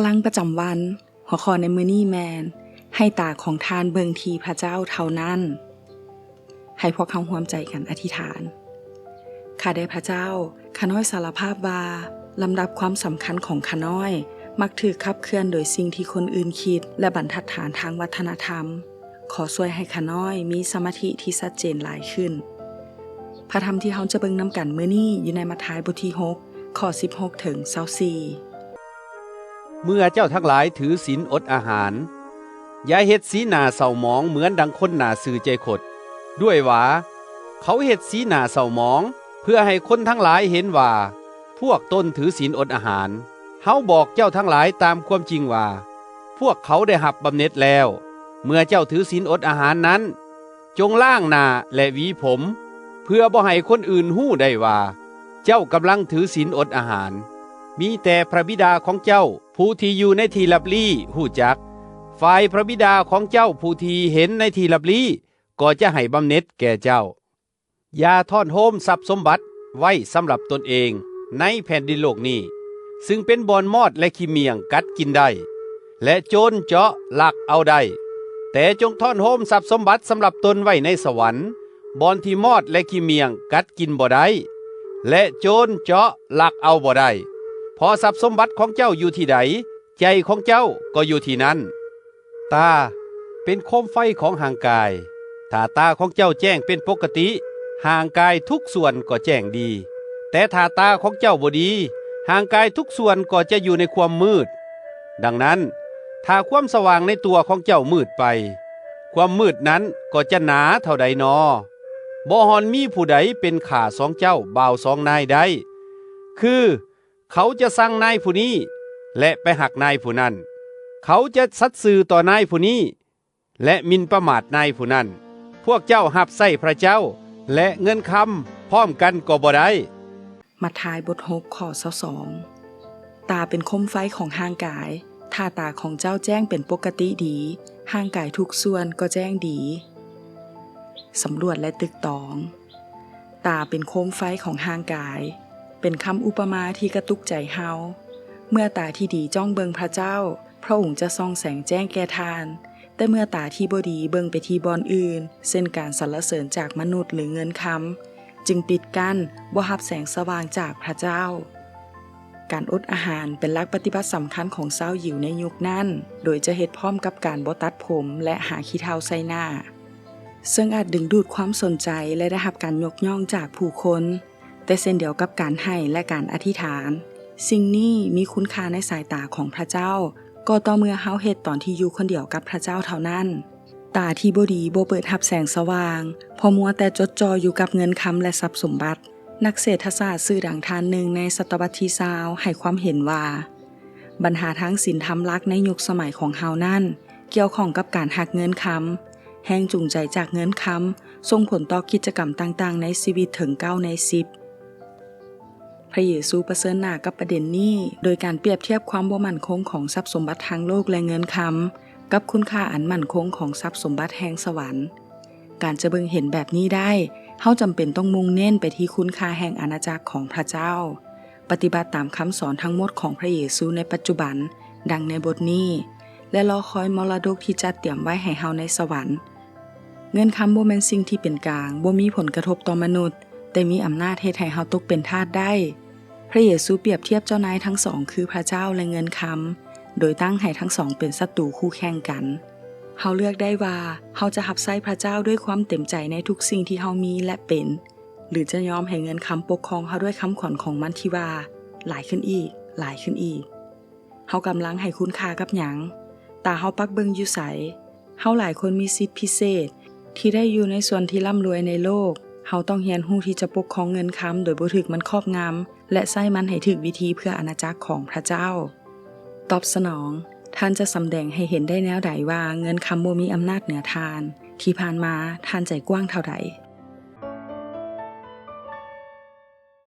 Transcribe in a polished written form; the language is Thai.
ลังประจำวันหัวข้อในมื้อนี้แมนให้ตาของทานเบิ่งที่พระเจ้าเท่านั้นให้พวกเขาร่วมใจกันอธิษฐานข้าได้พระเจ้าข้าน้อยสารภาพว่าลำดับความสำคัญของข้าน้อยมักถูกขับเคลื่อนโดยสิ่งที่คนอื่นคิดและบรรทัดฐานทางวัฒนธรรมขอช่วยให้ข้าน้อยมีสมาธิที่ชัดเจนหลายขึ้นพระธรรมที่เราจะเบิ่งนำกันมื้อนี้อยู่ในมัทธิวบทที่6ข้อ16ถึง24เมื่อเจ้าทั้งหลายถือศีลอดอาหารอย่าเฮ็ดสีหน้าเศร้าหมองเหมือนดังคนหน้าซื่อใจขดด้วยว่าเขาเฮ็ดสีหน้าเศร้าหมองเพื่อให้คนทั้งหลายเห็นว่าพวกตนถือศีลอดอาหารเฮาบอกเจ้าทั้งหลายตามความจริงว่าพวกเขาได้รับบำเหน็จแล้วเมื่อเจ้าถือศีลอดอาหารนั้นจงล้างหน้าและหวีผมเพื่อบ่ให้คนอื่นฮู้ได้ว่าเจ้ากำลังถือศีลอดอาหารมีแต่พระบิดาของเจ้าผู้ที่อยู่ในที่ลับลี้ฮู้จักฝ่ายพระบิดาของเจ้าผู้ที่เห็นในที่ลับลี้ก็จะให้บำเหน็จแก่เจ้าอย่าทอดโฮมทรัพย์สมบัติไว้สำหรับตนเองในแผ่นดินโลกนี้ซึ่งเป็นบ่อนมอดและขี้เมียงกัดกินได้และโจรเจาะลักเอาได้แต่จงทอดโฮมทรัพย์สมบัติสำหรับตนไว้ในสวรรค์บ่อนที่มอดและขี้เมียงกัดกินบ่ได้และโจรเจาะลักเอาบ่ได้พอทรัพย์สมบัติของเจ้าอยู่ที่ใดใจของเจ้าก็อยู่ที่นั้นตาเป็นโคมไฟของห่างกายถ้าตาของเจ้าแจ้งเป็นปกติห่างกายทุกส่วนก็แจ้งดีแต่ถ้าตาของเจ้าบ่ดีห่างกายทุกส่วนก็จะอยู่ในความมืดดังนั้นถ้าความสว่างในตัวของเจ้ามืดไปความมืดนั้นก็จะหนาเท่าใดนอบ่ฮอนมีผู้ใดเป็นข้าสองเจ้าบ่าวสองนายได้คือเขาจะสั่งนายผู้นี้และไปหักนายผู้นั้นเขาจะสัตย์ซื่อต่อนายผู้นี้และหมิ่นประมาทนายผู้นั้นพวกเจ้าหับใส่พระเจ้าและเงินคำพร้อมกันก็บ่ได้มัทธิวบท6ข้อ22ตาเป็นโคมไฟของห่างกายถ้าตาของเจ้าแจ้งเป็นปกติดีห่างกายทุกส่วนก็แจ้งดีสำรวจและตึกตองตาเป็นโคมไฟของห่างกายเป็นคำอุปมาที่กระตุกใจเฮาเมื่อตาที่ดีจ้องเบิงพระเจ้าพระองค์จะส่องแสงแจ้งแก่ทานแต่เมื่อตาที่บ่ดีเบิงไปที่บอนอื่นเช่นการสรรเสริญจากมนุษย์หรือเงินคำจึงปิดกั้นบ่รับแสงสว่างจากพระเจ้าการอดอาหารเป็นหลักปฏิบัติสำคัญของชาวยิวในยุคนั้นโดยจะเฮ็ดพร้อมกับการบ่ตัดผมและหาขี้เถ้าใส่หน้าซึ่งอาจดึงดูดความสนใจและได้รับการยกย่องจากผู้คนแต่เช่นเดียวกับการให้และการอธิษฐานสิ่งนี้มีคุณค่าในสายตาของพระเจ้าก็ต่อเมื่อเฮาเฮ็ดตอนที่อยู่คนเดียวกับพระเจ้าเท่านั้นตาที่บ่ดีบ่เปิดรับแสงสว่างพอมัวแต่จดจ่ออยู่กับเงินคำและทรัพย์สมบัตินักเศรษฐศาสตร์ชื่อดังท่านหนึ่งในศตวรรษที่20ให้ความเห็นว่าปัญหาทางศีลธรรมหลักในยุคสมัยของเฮานั้นเกี่ยวข้องกับการหักเงินคำแรงจูงใจจากเงินคำส่งผลต่อกิจกรรมต่างๆในชีวิตถึง9ใน10พระเยซูเผชิญหน้ากับประเด็นนี้โดยการเปรียบเทียบความบ่มั่นคงของทรัพย์สมบัติทางโลกและเงินคำกับคุณค่าอันมั่นคงของทรัพย์สมบัติแห่งสวรรค์การจะเบิ่งเห็นแบบนี้ได้เฮาจำเป็นต้องมุ่งเน้นไปที่คุณค่าแห่งอาณาจักรของพระเจ้าปฏิบัติตามคำสอนทั้งหมดของพระเยซูในปัจจุบันดังในบทนี้และรอคอยมรดกที่จัดเตรียมไว้ให้เฮาในสวรรค์เงินคำบ่แม่นสิ่งที่เป็นกลางบ่มีผลกระทบต่อมนุษย์แต่มีอำนาจเฮ็ดให้เฮาตกเป็นทาสได้พระเยซูเปรียบเทียบเจ้านายทั้งสองคือพระเจ้าและเงินคำโดยตั้งให้ทั้งสองเป็นศัตรูคู่แข่งกันเฮาเลือกได้ว่าเฮาจะรับใช้พระเจ้าด้วยความเต็มใจในทุกสิ่งที่เฮามีและเป็นหรือจะยอมให้เงินคำปกครองเฮาด้วยคำขวัญของมันที่ว่าหลายขึ้นอีกหลายขึ้นอีกเฮากำลังให้คุณค่ากับหยังตาเฮาปักเบิ่งอยู่ไสเฮาหลายคนมีสิทธิพิเศษที่ได้อยู่ในส่วนที่ร่ำรวยในโลกเฮาต้องเรียนรู้ที่จะปกครองเงินคำโดยบ่ถูกมันครอบงำและใช้มันให้ถูกวิธีเพื่ออาณาจักรของพระเจ้าตอบสนองท่านจะสำแดงให้เห็นได้แนวใดว่าเงินคำบ่มีอำนาจเหนือทานที่ผ่านมาท่านใจกว้างเท่าใด